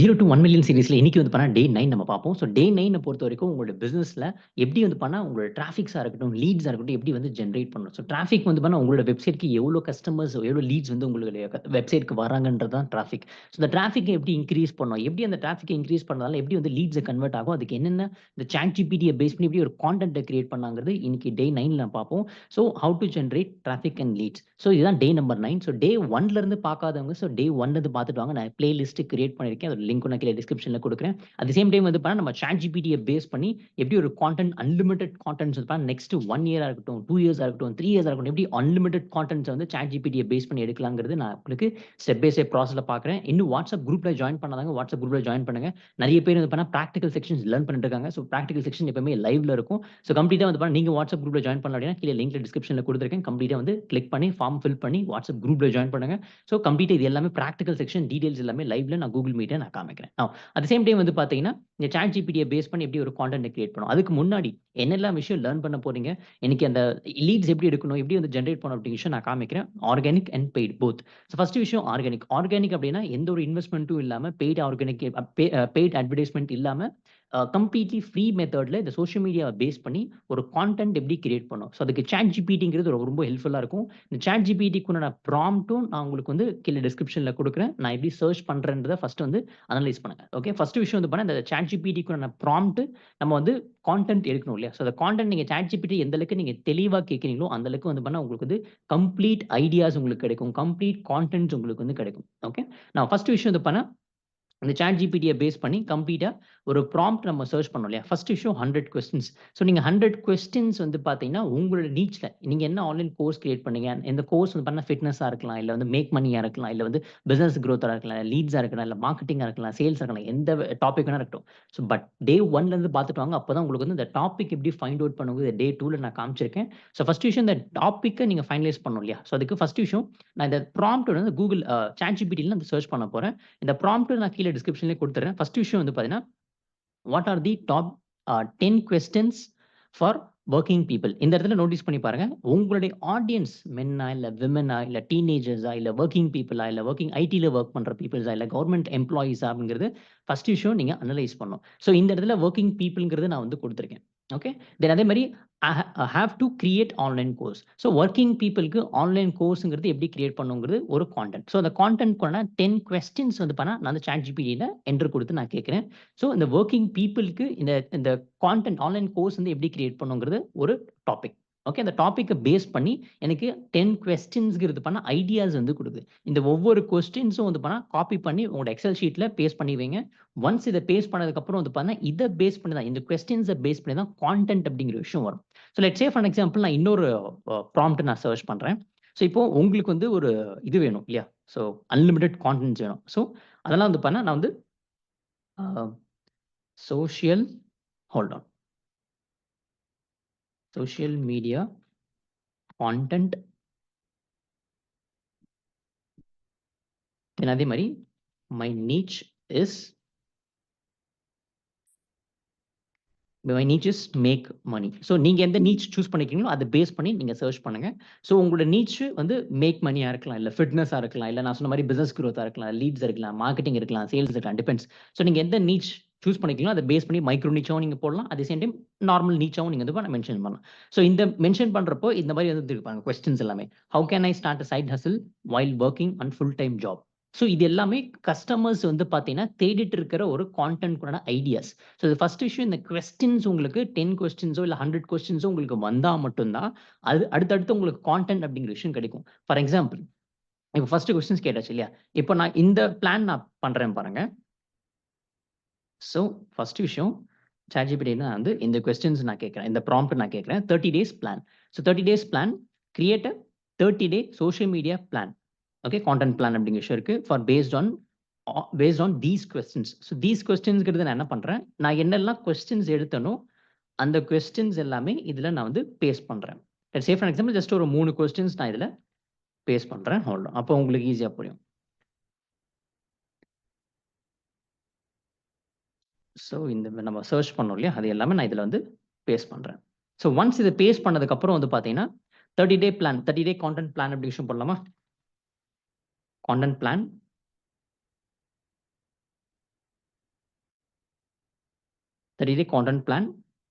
0 to 1 million சீரிஸ்ல இன்னைக்கு வந்து பண்ணா டே 9 நம்ம பார்ப்போம். ஸோ டே 9 பொறுத்தவரைக்கும் உங்களோட பிசினஸ்ல எப்படி வந்து பண்ணா உங்களோட டிராஃபிக்ஸா இருக்கட்டும், லீட்ஸா இருக்கட்டும் எப்படி வந்து ஜெனரேட் பண்ணணும். ஸோ டிராஃபிக் வந்து பண்ணா உங்களோட வெப்சைட்க்கு எவ்வளோ கஸ்டமர்ஸ், எவ்வளோ லீட்ஸ் வந்து உங்களுடைய வெப்சைட்க்கு வராங்கன்றது தான் டிராஃபிக். ஸோ இந்த டிராஃபிக்க எப்படி இன்கிரீஸ் பண்ணணும்? எப்படி அந்த டிராஃபிக்க இன்கிரீஸ் பண்ணதால எப்படி வந்து லீட்ஸ கன்வெர்ட் ஆகும்? அதுக்கு என்னென்ன இந்த சாட் ஜிபிடிய பேஸ் பண்ணி எப்படி ஒரு கான்டென்ட்ட கிரியேட் பண்ணலாங்கிறது இன்னைக்கு டே 9ல பார்ப்போம். So how to generate traffic and leads. So இதுதான் டே நம்பர் 9. ஸோ டே 1ல இருந்து பார்க்காதவங்க ஸோ டே 1ல இருந்து பார்த்துட்டு வாங்க. நான் பிளேலிஸ்ட் கிரியேட் பண்ணியிருக்கேன். அதோட லிங்க் நான் கீழ டிஸ்கிரிப்ஷன்ல குடுக்குறேன். அட் தி சேம் டைம் வந்து பார்த்தா நம்ம சாட் ஜிபிடிய பேஸ் பண்ணி எப்படி ஒரு கான்டென்ட் அன்லிமிட்டட் கான்டென்ட்ஸ் வந்து பார்த்தா நெக்ஸ்ட் 1 இயரா இருக்கட்டும், 2 இயர்ஸா இருக்கட்டும், 3 இயர்ஸா இருக்கட்டும் எப்படி அன்லிமிட்டட் கான்டென்ட்ஸ வந்து சாட் ஜிபிடிய பேஸ் பண்ணி எடுக்கலாங்கிறது நான் உங்களுக்கு ஸ்டெப் பை ஸ்டெப் ப்ராசஸ்ல பார்க்குறேன். இன்னும் வாட்ஸ்அப் குரூப்ல ஜாயின் பண்ணாதவங்க வாட்ஸ்அப் குரூப்ல ஜாயின் பண்ணுங்க. நிறைய பேர் வந்து பார்த்தா பிராக்டிகல் செக்ஷன்ஸ் லேர்ன் பண்ணிட்டு இருக்காங்க. ஸோ பிராக்டிகல் செக்ஷன் எப்பவுமே லைவ்ல இருக்கும். ஸோ கம்ப்ளீட்டா வந்து பார்த்தா நீங்க வாட்ஸ்அப் குரூப்ல ஜாயின் பண்ணல அப்படின்னா கீழ லிங்க்ல டிஸ்கிரிப்ஷன்ல குடுத்துருக்கேன். கம்ப்ளீட்டா வந்து கிளிக் பண்ணி ஃபார்ம் ஃபில் பண்ணி வாட்ஸ்அப் குரூப்ல ஜாயின் பண்ணுங்க. ஸோ கம்ப்ளீட்டா இது எல்லாமே பிராக்டிகல் செக்ஷன் டீடைல்ஸ் எல்லாமே லைவ்ல நான் கூகுள் மீட்ல நான் காமிக்கிறேன். அட் தி சேம் டைம் வந்து பார்த்தீங்கன்னா, இந்த சாட் ஜிபிடிய பேஸ் பண்ணி எப்படி ஒரு கான்டென்ட் கிரியேட் பண்ணணும். அதுக்கு முன்னாடி என்னெல்லாம் விஷயம் லேர்ன் பண்ண போறீங்க? இன்னைக்கு அந்த லீட்ஸ் எப்படி எடுக்கணும்? எப்படி வந்து ஜெனரேட் பண்ணணும் அப்படிங்கிற விஷயம் நான் காமிக்கிறேன். Organic and paid both. So first விஷயம் ஆர்கானிக். ஆர்கானிக் அப்படின்னா எந்த ஒரு இன்வெஸ்ட்மென்ட்டும் இல்லாம பெய்ட் ஆர்கானிக் பெய்ட் அட்வர்டைஸ்மென்ட் இல்லாம கம்ப்ளீட்லி ஃப்ரீ மெத்தட்ல இந்த சோசியல் மீடியாவ பேஸ் பண்ணி ஒரு கான்டென்ட் எப்படி கிரியேட் பண்ணணும். ஸோ அதுக்கு சாட் ஜிபிடிங்கிறது ரொம்ப ரொம்ப ஹெல்ப்ஃபுல்லா இருக்கும். இந்த சாட் ஜிபிடிக்குண்டான ப்ராம்ப்ட்டும் நான் உங்களுக்கு வந்து கீழ டிஸ்கிரிப்ஷன்ல குடுக்குறேன். நான் எப்படி சர்ச் பண்றேன்றத ஃபர்ஸ்ட் வந்து அனலைஸ் பண்ணுங்க. ஓகே. ஃபர்ஸ்ட் விஷயம் வந்து இந்த சாட் ஜிபிடிக்குண்டான ப்ராம்ப்ட் நம்ம வந்து கான்டென்ட் எடுக்கணும் இல்லையா? ஸோ அந்த கான்டென்ட் நீங்க சாட் ஜிபிடி எந்த அளவுக்கு நீங்க தெளிவா கேட்கிறீங்களோ, அந்த அளவுக்கு வந்து உங்களுக்கு வந்து கம்ப்ளீட் ஐடியாஸ் உங்களுக்கு கிடைக்கும். கம்ப்ளீட் கான்டென்ட்ஸ் உங்களுக்கு வந்து கிடைக்கும். ஓகே. நான் ஃபர்ஸ்ட் விஷயம் வந்து இந்த சாட் ஜிபிடிய பேஸ் பண்ணி கம்ப்ளீட்டா ஒரு ப்ராம்ப்ட் நம்ம சர்ச் பண்ணோம் இல்லையா? ஃபர்ஸ்ட் விஷயம் 100 கொஸ்டின்ஸ். ஸோ நீங்க 100 கொஸ்டின்ஸ் வந்து பார்த்தீங்கன்னா, உங்களோட நீச்ல நீங்க என்ன ஆன்லைன் கோர்ஸ் கிரியேட் பண்ணீங்க? இந்த கோர்ஸ் வந்து ஃபிட்னஸா இருக்கலாம், இல்ல வந்து மேக் மனியா இருக்கலாம், இல்ல வந்து பிசினஸ் குரோத்தா இருக்கலாம், லீட்ஸா இருக்கலாம், இல்ல மார்க்கெட்டிங்கா இருக்கலாம், சேல்ஸா இருக்கலாம். எந்த டாபிக் வேணா இருக்கட்டும். ஸோ பட் டே 1ல இருந்து பார்த்துட்டு வாங்க. அப்பதான் உங்களுக்கு வந்து இந்த டாபிக் எப்படி ஃபைண்ட் அவுட் பண்ணுவது டே 2ல நான் காமிச்சிருக்கேன். ஸோ ஃபர்ஸ்ட் விஷயம் இந்த டாபிக்க நீங்க ஃபைனலைஸ் பண்ணணும் இல்லையா? ஸோ அதுக்கு ஃபர்ஸ்ட் விஷயம் நான் இந்த ப்ராம்ப்ட் வந்து கூகுள் சாட் ஜிபிடில நான் சர்ச் பண்ண போறேன். இந்த ப்ராம்ப்ட் நான் கீழ டிஸ்கிரிப்ஷன்லயே குடுத்துறேன். ஃபர்ஸ்ட் விஷயம் வந்து பார்த்தீங்கன்னா, what are the top 10 questions for working people. இந்த இடத்துல நோட்டீஸ் பண்ணி பாருங்க. உங்களுடைய ஆடியன்ஸ் மென்னா, இல்ல விமென்னா, இல்ல டீனேஜர்ஸா, இல்ல வொர்க்கிங் பீப்பிளா, இல்ல வொர்க்கிங் ஐடில வொர்க் பண்ற பீப்பிள்ஸா, இல்ல கவர்ன்மென்ட் எம்ப்ளாயீஸா அப்படிங்கிறது ஃபர்ஸ்ட் விஷயம் நீங்க அனலைஸ் பண்ணணும். ஸோ இந்த இடத்துல வொர்க்கிங் பீப்பிள்ங்கிறது நான் வந்து குடுத்துருக்கேன். ஓகே. தென் அதே மாரி I have to create online course. So working பீப்பிள்க்கு ஆன்லைன் கோர்ஸ்ங்கிறது எப்படி கிரியேட் பண்ணணுங்கிறது ஒரு கான்டென்ட். ஸோ அந்த கான்டென்ட்க்கான 10 கொஸ்டின்ஸ் வந்து நான் அந்த சாட் ஜிபிடில என்டர் குடுத்து நான் கேட்கிறேன். ஸோ இந்த வொர்க்கிங் பீப்பிள்க்கு இந்த இந்த கான்டென்ட் ஆன்லைன் கோர்ஸ் வந்து எப்படி கிரியேட் பண்ணணுங்கிறது ஒரு டாபிக். ஓகே. அந்த டாபிக்க பேஸ் பண்ணி எனக்கு 10 கொஸ்டின்ஸ்ங்கிறது ஐடியாஸ் வந்து குடுக்குது. இந்த ஒவ்வொரு கொஸ்டின்ஸும் வந்து காப்பி பண்ணி உங்களோட எக்ஸெல் ஷீட்ல பேஸ்ட் பண்ணி வைங்க. ஒன்ஸ் இத பேஸ்ட் பண்ணதுக்கு அப்புறம் வந்து இத பேஸ் பண்ணி தான் இந்த கொஸ்டின்ஸ பேஸ் பண்ணி தான் கான்டென்ட் அப்படிங்கிற விஷயம் வரும். So let's say for example நான் இன்னொரு ப்ராம்ப்ட் நான் சர்ச் பண்றேன். ஸோ இப்போ உங்களுக்கு வந்து ஒரு இது வேணும் இல்லையா? ஸோ அன்லிமிட்டட் கான்டென்ட்ஸ் வேணும். ஸோ அதெல்லாம் வந்து நான் வந்து social hold on. Social media content then அதே மாரி my niche is make money. So நீங்க எந்த நீச் சூஸ் பண்ணிக்கிறீங்களோ அத பேஸ் பண்ணி நீங்க சர்ச் பண்ணுங்க. ஸோ உங்களோட நீச் வந்து மேக் மனியா இருக்கலாம், இல்ல ஃபிட்னஸா இருக்கலாம், இல்ல நான் சொன்ன மாரி பிசினஸ் குரோத்தா இருக்கலாம், லீட்ஸ் இருக்கலாம், மார்க்கெட்டிங் இருக்கலாம், சேல்ஸ் இருக்கலாம். டிபெண்ட்ஸ். ஸோ நீங்க எந்த நீச் சூஸ் பண்ணிக்கிறீங்களோ அத பேஸ் பண்ணி மைக்ரோ நீச்சாவும் நீங்க போடலாம். At the same time normal நீச்சாவும் நீங்க வந்து மென்ஷன் பண்ணலாம். ஸோ இந்த மென்ஷன் பண்றப்போ இந்த மாரி வந்து இருப்பாங்க கொஸ்டின்ஸ் எல்லாமே. How can I start a side hustle while working on full time job? So இது எல்லாமே கஸ்டமர்ஸ் வந்து பார்த்தீங்கன்னா, தேடிட்டு இருக்கிற ஒரு கான்டென்ட்க்கான ஐடியாஸ். ஸோ இது ஃபர்ஸ்ட் விஷயம் இந்த கொஸ்டின்ஸ் உங்களுக்கு 10 கொஸ்டின்ஸோ இல்ல 100 கொஸ்டின்ஸோ உங்களுக்கு வந்தா மட்டும் தான், அது அடுத்தடுத்து உங்களுக்கு கான்டென்ட் அப்படிங்கிற விஷயம் கிடைக்கும். ஃபார் எக்ஸாம்பிள், இப்ப ஃபர்ஸ்ட் கொஸ்டின்ஸ் கேட்டாச்சு இல்லையா? இப்ப நான் இந்த பிளான் நான் பண்றேன் பாருங்க. ஸோ ஃபர்ஸ்ட் விஷயம் ChatGPTல நான் வந்து இந்த கொஸ்டின்ஸ் நான் கேட்கிறேன். இந்த ப்ராம்ப்ட் நான் கேட்கிறேன். 30 days plan. So 30 days plan create a 30 day social media plan. Okay. Content plan அப்படிங்கிற விஷயம் இருக்கு. For based on these questions. So these கொஸ்டின்ஸ்ங்கிறது நான் என்ன பண்றேன், நான் என்னெல்லாம் கொஸ்டின்ஸ் எடுத்தனோ, அந்த கொஸ்டின்ஸ் எல்லாமே இதுல நான் வந்து பேஸ்ட் பண்றேன். Let's say for example just ஒரு 3 கொஸ்டின்ஸ் நான் இதுல பேஸ்ட் பண்றேன். Hold on. அப்போ உங்களுக்கு ஈஸியா புரியும். ஸோ இந்த நம்ம சர்ச் பண்ணோம் இல்லையா? அது எல்லாமே நான் இதுல வந்து பேஸ்ட் பண்றேன். ஸோ ஒன்ஸ் இத பேஸ்ட் பண்ணதுக்கு அப்புறம் வந்து பார்த்தீங்கன்னா, 30 டே பிளான், 30 டே கான்டென்ட் பிளான் அப்படி விஷயம் போடலாமா? Content plan 30-day content plan,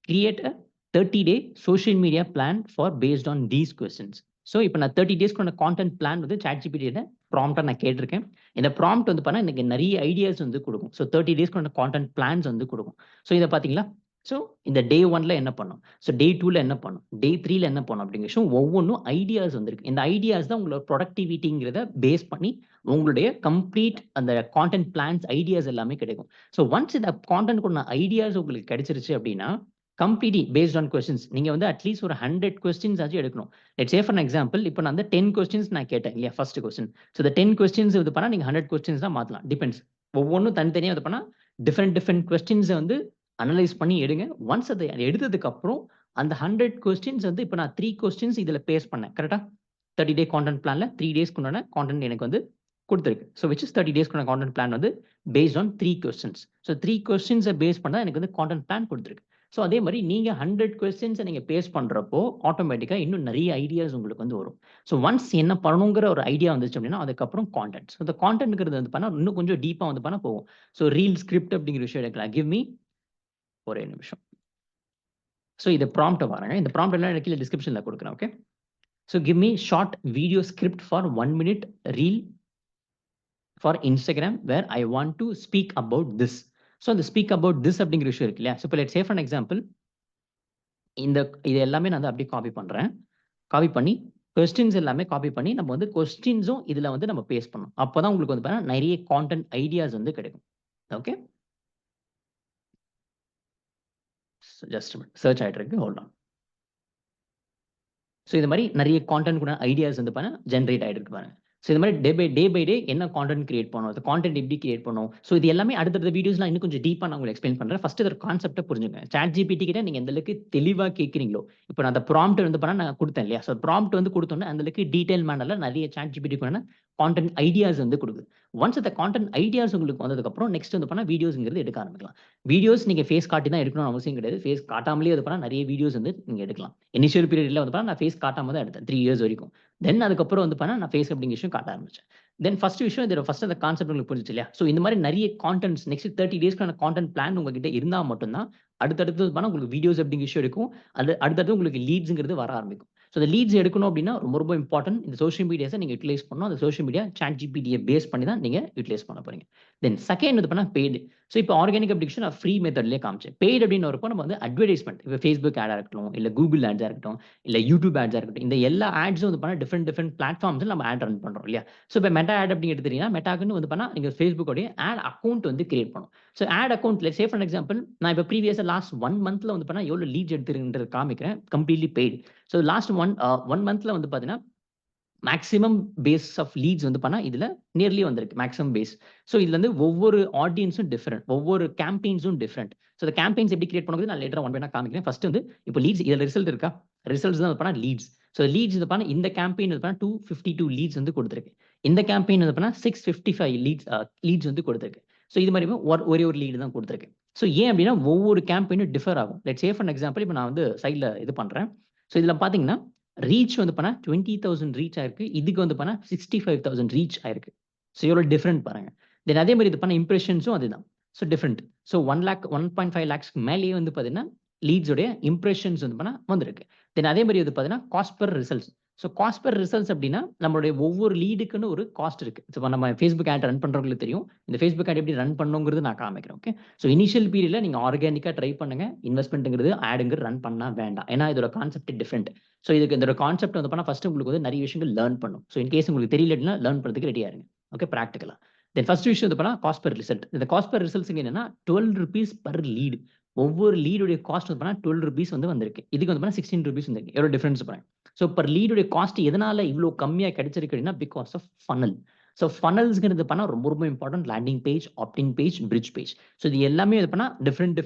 create a 30-day social media plan for based on these questions. So இப்போ நான் 30 டேஸ்க்கான கான்டென்ட் பிளான் வந்து சாட்ஜிபிடியில் ப்ராம்ப்டாக நான் கேட்டிருக்கேன். இந்த ப்ராம்ப்ட் வந்து பண்ணால் எனக்கு நிறைய ஐடியாஸ் வந்து கொடுக்கும். ஸோ 30 டேஸ்க்கான கான்டென்ட் பிளான்ஸ் வந்து கொடுக்கும். ஸோ இதை பார்த்தீங்களா? ஸோ இந்த டே 1ல என்ன பண்ணும், ஸோ டே 2ல என்ன பண்ணும், டே 3ல என்ன பண்ணும் அப்படிங்கிற விஷயம் ஒவ்வொன்றும் ஐடியாஸ் வந்துருக்கு. இந்த ஐடியாஸ் தான் உங்களோட ப்ரொடக்டிவிட்டிங்கிறத பேஸ் பண்ணி உங்களுடைய கம்ப்ளீட் அந்த கான்டென்ட் பிளான்ஸ் ஐடியாஸ் எல்லாமே கிடைக்கும். ஸோ ஒன்ஸ் இந்த கான்டென்ட் கொண்ட ஐடியாஸ் உங்களுக்கு கிடைச்சிருச்சு அப்படின்னா கம்ப்ளீட்லி பேஸ்ட் ஆன் கொஸ்டின்ஸ் நீங்கள் வந்து அட்லீஸ்ட் ஒரு 100 கொஸ்டின்ஸ் ஆச்சும் எடுக்கணும். லெட்ஸ் சே ஃபார் எக்ஸாம்பிள் இப்போ நான் வந்து 10 கொஸ்டின்ஸ் நான் கேட்டேன் இல்லையா ஃபர்ஸ்ட் கொஸ்டின். ஸோ இந்த 10 கொஸ்டின்ஸ் இது பண்ணால் நீங்கள் 100 கொஸ்டின்ஸ் தான் மாற்றலாம். டிபெண்ட்ஸ். ஒவ்வொன்றும் தனித்தனியாக இது பண்ணால் டிஃப்ரெண்ட் கொஸ்டின்ஸை வந்து அனலைஸ் பண்ணி எடுங்க. ஒன்ஸ் அதை எடுத்ததுக்கு அப்புறம் அந்த 100 கொஸ்டின்ஸ் வந்து இப்போ நான் 3 கொஸ்டின்ஸ் இதில் பேஸ் பண்ணேன் கரெக்டாக. 30 டே கான்டென்ட் பிளானில் 3 டேஸ்க்கு உண்டான கான்டென்ட் எனக்கு வந்து கொடுத்துருக்கு. ஸோ விச் இஸ் 30 டேஸ்க்கு கான்டென்ட் பிளான் வந்து பேஸ்ட் ஆன் 3 கொஸ்டின்ஸ். ஸோ 3 கொஸ்டின்ஸை பேஸ் பண்ணால் எனக்கு வந்து கான்டென்ட் பிளான் கொடுத்துருக்கு. ஸோ அதே மாதிரி நீங்கள் 100 கொஸ்டின்ஸை நீங்கள் பேஸ் பண்ணுறப்போ ஆட்டோமேட்டிக்காக இன்னும் நிறைய ஐடியாஸ் உங்களுக்கு வந்து வரும். ஸோ ஒன்ஸ் என்ன பண்ணணுங்கிற ஒரு ஐடியா வந்துச்சு அப்படின்னா அதுக்கப்புறம் கான்டென்ட். ஸோ இந்த கான்டென்ட்ங்கிறது வந்து பண்ணால் இன்னும் கொஞ்சம் டீப்பாக வந்து பண்ண போகும். ஸோ ரீல் ஸ்கிரிப்ட் அப்படிங்கிற விஷயம் எடுக்கலாம். கிவ் மீ ஒரே நிமிஷம். ஸோ இதை ப்ராம்ப்ட் பாருங்க. இந்த ப்ராம்ப்ட் எல்லாம் எனக்கு கீழே டிஸ்கிரிப்ஷனில் கொடுக்குறேன். Okay. So give me short video script for 1 minute reel for Instagram where I want to speak about this. So அந்த ஸ்பீக் அபவுட் திஸ் அப்படிங்கிற விஷயம் இருக்கு இல்லையா. ஸோ இப்போ லெட்ஸ் சே ஃபார் எக்ஸாம்பிள் இது எல்லாமே நான் வந்து அப்படியே காப்பி பண்ணுறேன். காப்பி பண்ணி கொஸ்டின்ஸ் எல்லாமே காப்பி பண்ணி நம்ம வந்து கொஸ்டின்ஸும் இதில் வந்து நம்ம பேஸ் பண்ணணும். அப்போ தான் உங்களுக்கு வந்து பார்த்தீங்கன்னா நிறைய கான்டென்ட் ஐடியாஸ் வந்து கிடைக்கும். ஓகே. ஜஸ்ட் சர்ச் ஆகிட்டு இருக்கு. Hold on. ஸோ இது மாதிரி நிறைய கான்டென்ட் கூட ஐடியாஸ் வந்து பண்ண ஜென்ரேட் ஆகிட்டு இருக்கு பாருங்க. ஸோ இது மாதிரி டே பை டே என்ன கான்டென்ட் கிரியேட் பண்ணணும், அந்த கான்டென்ட் எப்படி கிரியேட் பண்ணணும். ஸோ இது எல்லாமே அடுத்தடுத்த வீடியோஸ்லாம் இன்னும் கொஞ்சம் டீப்பாக நான் உங்களுக்கு எக்ஸ்பிளைன் பண்ணுறேன். ஃபர்ஸ்ட் இதோட கான்செப்ட்டை புரிஞ்சுங்க. சாட்ஜிபிடி கிட்ட நீங்கள் எந்த அளவுக்கு தெளிவாக கேட்குறீங்களோ, இப்போ நான் அந்த ப்ராம்ப்ட் வந்து பண்ணால் நான் கொடுத்தேன் இல்லையா. ஸோ ப்ராம்ப்ட் வந்து கொடுத்தோன்னே அந்த அளவுக்கு டீடைல் மேனரில் நிறைய சாட்ஜிபிடிக்கான கான்டென்ட் ஐடியாஸ் வந்து கொடுக்குது. ஒன்ஸ் அந்த கான்டென்ட் ஐடியாஸ் உங்களுக்கு வந்ததுக்கப்புறம் நெக்ஸ்ட் வந்து பண்ணால் வீடியோஸ்ங்கிறது எடுக்க ஆரம்பிக்கலாம். வீடியோஸ் நீங்கள் ஃபேஸ் காட்டி தான் எடுக்கணும்னு அவசியம் கிடையாது. ஃபேஸ் காட்டாமலே அது பண்ணால் நிறைய வீடியோஸ் வந்து நீங்கள் எடுக்கலாம். இனிஷியல் பீரியடில் வந்து பண்ணால் நான் ஃபேஸ் காட்டாமல் தான் எடுத்தேன் 3 years வரைக்கும். தென் அதுக்கப்புறம் வந்து பண்ணால் நான் ஃபேஸ் அப்படிங்கிற விஷயம் காட்ட ஆரம்பிச்சேன். தென் ஃபர்ஸ்ட் விஷயம் இதோட ஃபர்ஸ்ட் அந்த கான்செப்ட் உங்களுக்கு புரிஞ்சிச்சு இல்லையா. ஸோ இந்த மாதிரி நிறைய கான்டென்ட்ஸ் நெக்ஸ்ட் 30 டேஸ்க்கான கான்டென்ட் பிளான் உங்ககிட்ட இருந்தால் மட்டும்தான் அடுத்தடுத்து பண்ணால் உங்களுக்கு வீடியோஸ் அப்படிங்கிற விஷயம் இருக்கும். அது அடுத்தடுத்து உங்களுக்கு லீட்ஸுங்கிறது வர ஆரம்பிக்கும். ஸோ இந்த லீட்ஸ் எடுக்கணும் அப்படின்னா ரொம்ப இம்பார்ட்டன்ட் இந்த சோஷியல் மீடியாஸை நீங்கள் யூட்டிலைஸ் பண்ணணும். அந்த சோஷியல் மீடியா சாட்ஜிபிடியை பேஸ் பண்ணி தான் நீங்கள் யூட்டிலைஸ் பண்ண போறீங்க. தென் செகண்ட் இது பண்ணால் பெய்டு. ஸோ இப்போ ஆர்கானிக் அப்ளிகேஷன் நான் ஃப்ரீ மெத்தட்லேயே காமிச்சேன். பெய்டு அப்படின்னு வரப்போ நம்ம வந்து அட்வர்டைஸ்மெண்ட் இப்போ ஃபேஸ்புக் ஆடாக இருக்கட்டும், இல்லை கூகுள் ஆட்ஸாக இருக்கட்டும், இல்லை யூடியூப் ஆட்ஸாக இருக்கட்டும், இந்த எல்லா ஆட்ஸும் வந்து பண்ணால் டிஃப்ரெண்ட் பிளாட்ஃபார்ம்ஸில் நம்ம ஆட் ரன் பண்ணுறோம் இல்லையா. ஸோ இப்போ மெட்டா ஆட் அப்படின்னு எடுத்துட்டீங்கன்னா மெட்டாக்குன்னு வந்து பண்ணால் நீங்கள் ஃபேஸ்புக்கோடைய ஆட் அக்கௌண்ட் வந்து கிரியேட் பண்ணும். ஸோ ஆட் அக்கௌண்ட்ல சே ஃபார் எக்ஸாம்பிள் நான் இப்போ ப்ரீவியஸாக லாஸ்ட் 1 monthல வந்து பண்ணால் எவ்வளோ லீட்ஸ் எடுத்துருக்குன்றது காமிக்கிறேன். Completely paid. So last one மந்த்ல வந்து பார்த்தீங்கன்னா மேக்ஸிமம் பேஸ் ஆஃப் லீட்ஸ் வந்து பண்ணால் இதில் நியர்லி வந்திருக்கு மேக்ஸிமம் பேஸ். ஸோ இதுல இருந்து ஒவ்வொரு ஆடியன்ஸும் டிஃப்ரெண்ட், ஒவ்வொரு கேம்பெயின்ஸும் டிஃப்ரெண்ட். ஸோ இந்த கேம்பெயின்ஸ் எப்படி கிரியேட் பண்ணுறது நான் லேட்டராக ஒன் பை காமிக்கிறேன். ஃபர்ஸ்ட் வந்து இப்போ லீட்ஸ் இதில் ரிசல்ட் இருக்கா, ரிசல்ட்ஸ் தான் பண்ணால் லீட்ஸ். ஸோ லீட்ஸ் இது பண்ணால் இந்த கேம்பெயின் வந்து பண்ணால் 252 லீட்ஸ் வந்து கொடுத்துருக்கு. இந்த கேம்பெயின் வந்து பண்ணால் 655 லீட்ஸ் வந்து கொடுத்துருக்கு. ஸோ இது மாதிரி ஒரே ஒரு லீடு தான் கொடுத்துருக்கு. ஸோ ஏன் அப்படின்னா ஒவ்வொரு கேம்பெயினும் டிஃபர் ஆகும். லெட்ஸ் சே ஃபார் எக்ஸாம்பிள் இப்போ நான் வந்து சைடில் இது பண்ணுறேன். ஸோ இதில் பார்த்தீங்கன்னா ரீச் வந்து பண்ணால் 20,000 ரீச் ஆயிருக்கு. இதுக்கு வந்து பண்ணால் 65,000 ரீச் ஆயிருக்கு. ஸோ எவ்வளோ டிஃப்ரெண்ட் பாருங்க. தென் அதே மாதிரி இது பண்ண இம்ப்ரெஷன்ஸும் அதுதான். So different. ஸோ 1.5 lakhs மேலேயே வந்து பார்த்தீங்கன்னா லீட்ஸோடைய இம்ப்ரெஷன்ஸ் வந்து பண்ணால் வந்திருக்கு. தென் அதே மாதிரி வந்து பார்த்தீங்கன்னா cost per results. So cost per results அப்படின்னா நம்மளுடைய ஒவ்வொரு லீடுக்குன்னு ஒரு காஸ்ட் இருக்கு. ஸோ நம்ம ஃபேஸ்புக் ஆட் ரன் பண்ணுறவங்களுக்கு தெரியும். இந்த ஃபேஸ்புக் ஆட் எப்படி ரன் பண்ணுங்கிறது நான் காமிக்கிறேன். ஓகே. ஸோ இனிஷியல் பீரியட்ல நீங்கள் ஆர்கானிக்காக ட்ரை பண்ணுங்க. இன்வெஸ்ட்மெண்ட்டுங்கிறது ஆடுங்கிறது ரன் பண்ணால் வேண்டாம். ஏன்னா இதோட கான்செப்ட் டிஃப்ரெண்ட். ஸோ இதுக்கு இதோட கான்செப்ட் வந்து பண்ணால் ஃபர்ஸ்ட் உங்களுக்கு வந்து நிறைய விஷயங்கள் லேர்ன் பண்ணும். ஸோ இன்கேஸ் உங்களுக்கு தெரியலன்னா லேர்ன் பண்ணுறதுக்கு ரெடியாக இருங்க. ஓகே. ப்ராக்டிக்கலா. தென் ஃபர்ஸ்ட் விஷயம் வந்து பண்ணால் காஸ்ட் பெர் ரிசல்ட். இந்த காஸ்ட் பெர் ரிசல்ட்ஸ் என்னன்னா 12 rupees பர் லீடு. ஒவ்வொரு லீடுடைய காஸ்ட் வந்து பண்ணால் 12 rupees வந்து வந்திருக்கு. இதுக்கு வந்து பண்ணால் 16 rupees வந்திருக்கு. எவ்வளோ டிஃபரன்ஸ் பாருங்க. ஸோ பர் லீடுடைய காஸ்ட் எதனால இவ்வளோ கம்மியாக கிடைச்சிருக்கு அப்படின்னா பிகாஸ் ஆஃப் ஃபனல். ஸோ ஃபனல்ஸ்ங்கிறது பண்ணால் ரொம்ப important. Landing page, optin page, bridge page. So இது எல்லாமே இது பண்ணால் different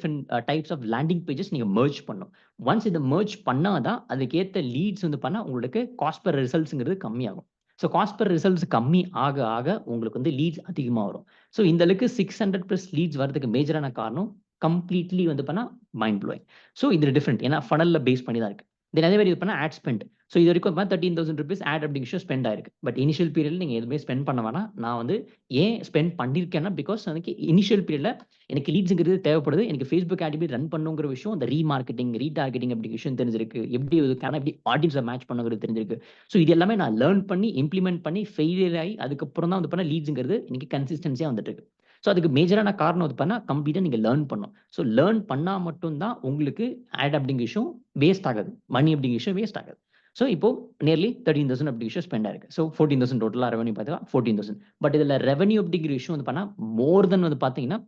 types of landing pages நீங்கள் மர்ஜ் பண்ணும். ஒன்ஸ் இதை மர்ஜ் பண்ணாதான் அதுக்கேற்ற லீட்ஸ் வந்து பண்ணால் உங்களுக்கு காஸ்ட் பெர் ரிசல்ட்ஸ்ங்கிறது கம்மியாகும். ஸோ காஸ்ட் பெர் ரிசல்ட்ஸ் கம்மி ஆக ஆக உங்களுக்கு வந்து லீட்ஸ் அதிகமாக வரும். ஸோ இந்த அளவுக்கு 600+ லீட்ஸ் வரதுக்கு மேஜரான காரணம் கம்ப்ளீட்லி வந்து பண்ணால் மைண்ட் ப்ளோயிங். ஸோ இது டிஃப்ரெண்ட். ஏன்னா ஃபனலில் பேஸ் பண்ணி தான் இருக்கு. தென் அதே மாதிரி இது பண்ணால் ஆட் ஸ்பெண்ட். ஸோ இது வரைக்கும் ₹13,000 ஆட் அப்படிங்கிற விஷயம் ஸ்பெண்ட் ஆயிருக்கு. பட் இனிஷியல் பீரியட்ல நீங்க எதுவுமே ஸ்பெண்ட் பண்ண வேணாம். நான் வந்து ஏன் ஸ்பெண்ட் பண்ணியிருக்கேன்னா, பிகாஸ் எனக்கு இனிஷியல் பீரியட்ல எனக்கு லீட்ஸ்ங்கிறது தேவைப்படுது. எனக்கு Facebook ஆட் எப்படி ரன் பண்ணணுங்கிற விஷயம், அந்த ரீமார்க்கெட்டிங், ரீடார்கெட்டிங் அப்படிங்கிற விஷயம் தெரிஞ்சிருக்கு. எப்படி இதுக்கான எப்படி ஆடியன்ஸ மேட்ச் பண்ணணுங்கிறது தெரிஞ்சிருக்கு. ஸோ இது எல்லாமே நான் லேர்ன் பண்ணி, இம்ப்ளிமெண்ட் பண்ணி, ஃபெயிலியர் ஆயி அதுக்கப்புறம் தான் வந்து பண்ண லீட்ஸ்ங்கிறது இன்னைக்கு கன்சிஸ்டன்ஸியா வந்துட்டு இருக்கு. ஸோ அதுக்கு மேஜரான காரணம் வந்து பண்ணா கம்ப்ளீட்டா நீங்க லேர்ன் பண்ணணும். ஸோ லேர்ன் பண்ணா மட்டும் தான் உங்களுக்கு ஆட் அப்படிங்கிற விஷயம் வேஸ்ட் ஆகாது. மணி அப்படிங்கிற விஷயம் வேஸ்ட் ஆகாது. ஸோ இப்போ நியர்லி 13,000 அப்படி விஷயம் ஸ்பெண்ட் ஆயிருக்கு. ஸோ 14,000 டோட்டலா ரெவென்யூ பார்த்தா 14,000. பட் இதுல ரெவென்யூ அப்படிங்கிற விஷயம் வந்து பண்ணா மோர் தென் வந்து பார்த்தீங்கன்னா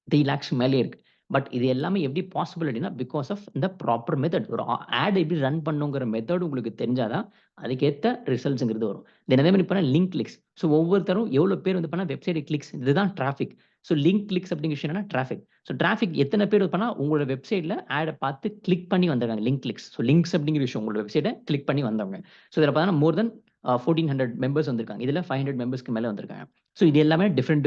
3 லேக்ஸ் மேலேயே இருக்கு. பட் இது எல்லாமே எப்படி பாசிபிள் அப்படின்னா, பிகாஸ் ஆஃப் இந்த ப்ராப்பர் மெத்தட். ஒரு ஆட் எப்படி ரன் பண்ணணுங்கிற மெத்தட் உங்களுக்கு தெரிஞ்சா தான், அதுக்கேத்த ரிசல்ட்ஸ்ங்கிறது வரும். தென் அதே மாரி இப்ப லிங்க் கிளிக்ஸ். ஸோ ஒவ்வொருத்தரும் எவ்வளோ பேர் வந்து பண்ணா வெப்சைட் கிளிக்ஸ் இதுதான் டிராஃபிக். ஸோ லிங்க் கிளிக்ஸ் அப்படிங்கிற விஷயம் என்னன்னா டிராஃபிக். ஸோ டிராஃபிக் எத்தன பேர் பண்ணா உங்களோட வெப்சைட்ல ஆட பார்த்து கிளிக் பண்ணி வந்திருக்காங்க. Link clicks. ஸோ லிங்க்ஸ் அப்படிங்கிற விஷயம் உங்களோட வெப்சைட்ட கிளிக் பண்ணி வந்தவங்க. ஸோ இதில பார்த்தீங்கன்னா மோர் தென் 1400 மெம்பர்ஸ் வந்திருக்காங்க. இதுல 500 மெம்பர்ஸ்க்கு மேல வந்திருக்காங்க. ஸோ இது எல்லாமே டிஃபரெண்ட்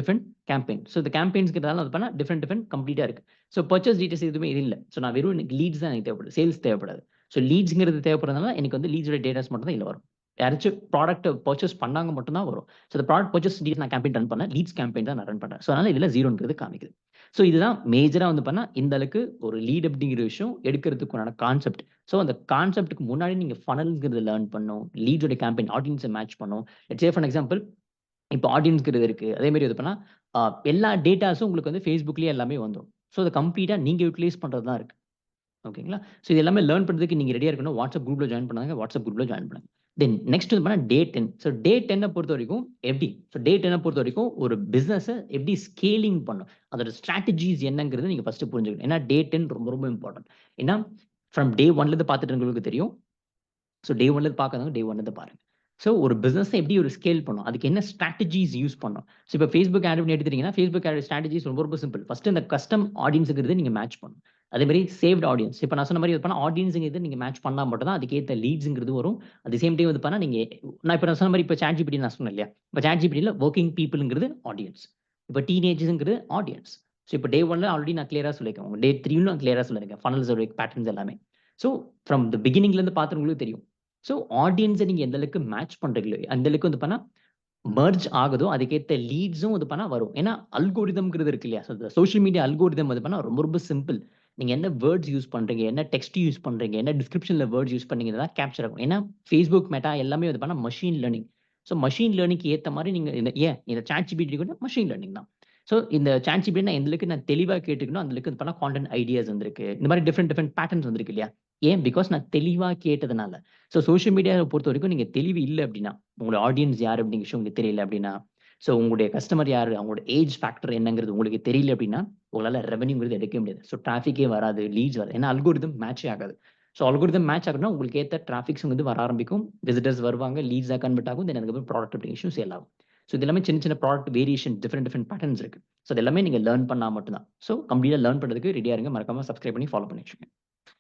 கேம்பெயின். ஸோ இந்த கேம்பெயின்ஸ்ங்கிறதால வந்து பண்ணா டிஃபரெண்ட் கம்ப்ளீட்டா இருக்கு. ஸோ பர்ச்சேஸ் டீட்டெயில்ஸ் எதுவுமே இது இல்ல. ஸோ நான் வெறும் எனக்கு லீட்ஸ் தான் எனக்கு தேவைப்படுது. சேல்ஸ் தேவைப்படாது. ஸோ லீட்ஸ்ங்கிறது தேவைப்படுறதுனால எனக்கு வந்து லீட்ஸோட டேட்டாஸ் மட்டும் தான் இதுல வரும். யாராச்சும் ப்ராடக்ட் பர்ச்சேஸ் பண்ணாங்க மட்டும் தான் வரும். ஸோ இந்த ப்ராடக்ட் பர்ச்சேஸ் டீல் நான் கேம்பெயின் ரன் பண்ணல. லீட்ஸ் கேம்பெயின் தான் நான் ரன் பண்றேன். ஸோ அதனால இதுல 0ங்கிறது காமிக்குது. ஸோ இதுதான் மேஜரா வந்து பண்ணா இந்த அளவுக்கு ஒரு லீட் அப்படிங்கிற விஷயம் எடுக்கிறதுக்குண்டான கான்செப்ட். ஸோ அந்த கான்செப்ட்க்கு முன்னாடி நீங்க ஃபனல்ங்கிறத லேர்ன் பண்ணணும். லீட்ஸோட கேம்பெயின் ஆடியன்ஸ மேட்ச் பண்ணணும். லெட்ஸ் சே ஃபார் எக்ஸாம்பிள் இப்போ ஆடியன்ஸ்ங்கிறது இருக்கு. அதே மாரி இது பண்ணா எல்லா டேட்டாஸும் உங்களுக்கு வந்து Facebookலயே எல்லாமே வந்துரும். ஸோ அத கம்ப்ளீட்டா நீங்க யுட்டிலைஸ் பண்றது தான் இருக்கு. ஓகேங்களா? ஸோ இது எல்லாமே லேர்ன் பண்றதுக்கு நீங்க ரெடியா இருக்கணும். வாட்ஸ்அப் குரூப்ல ஜாயின் பண்ணாதவங்க வாட்ஸ்அப் குரூப்ல ஜாயின் பண்ணுங்க. தென் நெக்ஸ்ட் வந்து பார்த்தா டே 10. ஸோ டே 10 பொறுத்தவரைக்கும் எப்படி? ஸோ டே 10 பொறுத்தவரைக்கும் ஒரு பிசினஸ எப்படி ஸ்கேலிங் பண்ணணும்? அதோட ஸ்ட்ராட்டஜிஸ் என்னங்கிறத நீங்க ஃபர்ஸ்ட் புரிஞ்சுக்கணும். ஏன்னா டே 10 ரொம்ப இம்பார்ட்டன்ட். ஏன்னா ஃப்ரம் டே 1லேருந்து பார்த்துட்டு இருக்கவங்களுக்கு தெரியும். ஸோ டே 1லேருந்து பார்க்காதவங்க டே 1லேருந்து பாருங்க. ஸோ ஒரு பிசினஸ எப்படி ஒரு ஸ்கேல் பண்ணணும்? அதுக்கு என்ன ஸ்ட்ராட்டஜிஸ் யூஸ் பண்ணணும்? ஸோ இப்ப Facebook ஆட் எடுத்துட்டீங்கன்னா, Facebook ஆட் ஸ்ட்ராட்டஜிஸ் ரொம்ப சிம்பிள். ஃபர்ஸ்ட் இந்த கஸ்டம் ஆடியன்ஸ்ங்கிறத நீங்க மேட்ச் பண்ணணும். அதே மாரி சேவ்ட் ஆடியன்ஸ். இப்ப நான் சொன்ன மாரி இது பண்ணா ஆடியன்ஸ்ங்கிறத நீங்க மேட்ச் பண்ணா மட்டும் தான் அதுக்கேத்த லீட்ஸ்ங்கிறது வரும். அட் தி சேம் டைம் வந்து பண்ணா நீங்க நான் சொன்ன மாரி இப்ப ChatGPT நான் சொன்னேன் இல்லையா? இப்ப ChatGPTல வொர்க்கிங் பீப்பிள்ங்கிறது ஆடியன்ஸ். இப்ப டீனேஜர்ஸ்ங்கிறது ஆடியன்ஸ். ஸோ இப்ப டே 1ல ஆல்ரெடி நான் கிளியரா சொல்லியிருக்கேன். உங்க டே 3லும் நான் கிளியரா சொல்லியிருக்கேன். ஃபனல்ஸோட பேட்டர்ன்ஸ் எல்லாமே. ஸோ ஃப்ரம் தி பிகினிங்லேருந்து பார்த்தவங்களுக்கு தெரியும். ஸோ ஆடியன்ஸ நீங்க எந்த அளவுக்கு மேட்ச் பண்றீங்களோ, அந்த அளவுக்கு வந்து பண்ணா மெர்ஜ் ஆகுதோ, அதுக்கேத்த லீட்ஸும் வந்து பண்ணா வரும். ஏன்னா அல்கோரிதம்ங்கிறது இருக்கு இல்லையா? ஸோ சோசியல் மீடியா அல்கோரிதம் வந்து பண்ணா ரொம்ப சிம்பிள். நீங்க என்ன வேர்ட்ஸ் யூஸ் பண்றீங்க? என்ன டெக்ஸ்ட் யூஸ் பண்றீங்க? என்ன டிஸ்கிரிப்ஷன்ல வேர்ட்ஸ் யூஸ் பண்ணீங்கன்னு தான் கேப்சர் ஆகும். ஏன்னா Facebook, மெட்டா எல்லாமே வந்து பண்ணா மெஷின் லேர்னிங். ஸோ மெஷின் லேர்னிங்க்கு ஏத்த மாரி நீங்க இந்த ChatGPT கூட மெஷின் லேர்னிங் தான். ஸோ இந்த ChatGPT நான் எந்த அளவுக்கு நான் தெளிவா கேட்டுக்கணும், அந்த அளவுக்கு வந்து பண்ணா கான்டென்ட் ஐடியாஸ் வந்திருக்கு. இந்த மாரி டிஃபரெண்ட் பேட்டர்ன்ஸ் வந்திருக்கு இல்லையா? ஏன்? பிகாஸ் நான் தெளிவா கேட்டதுனால. ஸோ சோசியல் மீடியாவ பொறுத்தவரைக்கும் நீங்க தெளிவு இல்ல அப்டின்னா, உங்களோட ஆடியன்ஸ் யாரு அப்டிங்கிற விஷயம் உங்களுக்கு தெரியல அப்டின்னா, ஸோ உங்களுடைய கஸ்டமர் யாரு? அவங்களோட ஏஜ் ஃபேக்டர் என்னங்கிறது உங்களுக்கு தெரியல அப்டின்னா, உங்களால ரெவென்யூங்கிறது எடுக்கவே முடியாது. ஸோ டிராஃபிக்கே வராது, லீட்ஸ் வராது. ஏன்னா அல்கோரிதம் மேட்சே ஆகாது. ஸோ அல்கோரிதம் மேட்ச் ஆகணும்னா உங்களுக்கு ஏத்த டிராஃபிக்ஸ் வந்து வர ஆரம்பிக்கும். விசிட்டர்ஸ் வருவாங்க, லீட்ஸா கன்வெர்ட் ஆகும். தென் அதுக்கப்புறம் ப்ராடக்ட் அப்டிங்கிற விஷயம் சேல் ஆகும். ஸோ இது எல்லாமே சின்ன ப்ராடக்ட் வேரியேஷன் டிஃபரெண்ட் பேட்டர்ன்ஸ் இருக்கு. ஸோ அது எல்லாமே நீங்க லேர்ன் பண்ணா மட்டும் தான். ஸோ கம்ப்ளீட்டா லேர்ன் பண்றதுக்கு ரெடியா இருங்க. மறக்காம சப்ஸ்கிரைப் பண்ணி ஃபாலோ பண்ணி வச்சுக்கோங்க.